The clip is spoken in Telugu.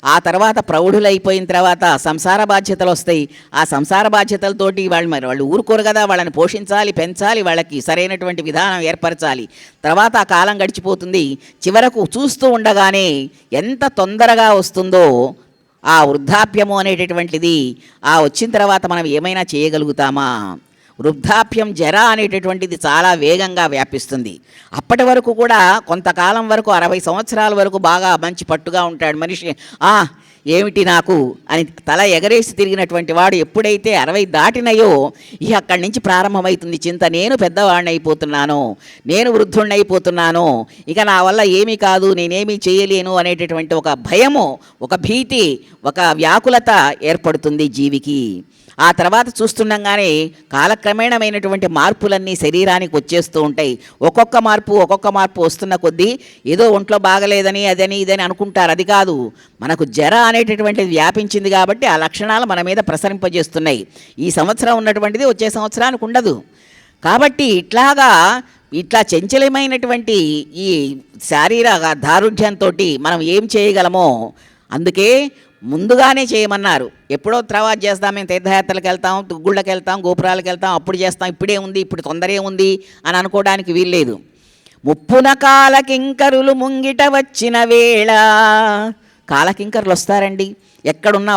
ఆ తర్వాత ప్రౌఢులైపోయిన తర్వాత సంసార బాధ్యతలు వస్తాయి. ఆ సంసార బాధ్యతలతోటి వాళ్ళు ఊరుకోరు కదా, వాళ్ళని పోషించాలి, పెంచాలి, వాళ్ళకి సరైనటువంటి విధానం ఏర్పరచాలి. తర్వాత ఆ కాలం గడిచిపోతుంది. చివరకు చూస్తూ ఉండగానే ఎంత తొందరగా వస్తుందో ఆ వృద్ధాప్యము అనేటటువంటిది. ఆ వచ్చిన తర్వాత మనం ఏమైనా చేయగలుగుతామా? వృద్ధాప్యం, జర అనేటటువంటిది చాలా వేగంగా వ్యాపిస్తుంది. అప్పటి వరకు కూడా కొంతకాలం వరకు 60 సంవత్సరాల వరకు బాగా మంచి పట్టుగా ఉంటాడు మనిషి. ఏమిటి నాకు అని తల ఎగరేసి తిరిగినటువంటి వాడు ఎప్పుడైతే 60 దాటినయో ఇక అక్కడి నుంచి ప్రారంభమవుతుంది చింత. నేను పెద్దవాడిని అయిపోతున్నాను, నేను వృద్ధుణ్ణి అయిపోతున్నాను, ఇక నా వల్ల ఏమీ కాదు, నేనేమీ చేయలేను అనేటటువంటి ఒక భయము, ఒక భీతి, ఒక వ్యాకులత ఏర్పడుతుంది జీవికి. ఆ తర్వాత చూస్తుండగానే కాలక్రమేణమైనటువంటి మార్పులన్నీ శరీరానికి వచ్చేస్తూ ఉంటాయి. ఒక్కొక్క మార్పు వస్తున్న కొద్దీ ఏదో ఒంట్లో బాగలేదని అదని ఇదని అనుకుంటారు. అది కాదు, మనకు జర అనేటటువంటిది వ్యాపించింది కాబట్టి ఆ లక్షణాలు మన మీద ప్రసరింపజేస్తున్నాయి. ఈ సంవత్సరం ఉన్నటువంటిది వచ్చే సంవత్సరానికి ఉండదు. కాబట్టి ఇట్లా చంచలమైనటువంటి ఈ శారీరక దారుఢ్యంతో మనం ఏం చేయగలమో అందుకే ముందుగానే చేయమన్నారు. ఎప్పుడో తర్వాత చేస్తాం, మేము తీర్థయాత్రలకు వెళ్తాం, గుళ్ళకి వెళ్తాం, గోపురాలకు వెళ్తాం, అప్పుడు చేస్తాం, ఇప్పుడే ఉంది, ఇప్పుడు తొందరే ఉంది అని అనుకోవడానికి వీల్లేదు. ముప్పున కాలకింకరులు ముంగిట వచ్చిన వేళ. కాలకింకరులు వస్తారండి, ఎక్కడున్నా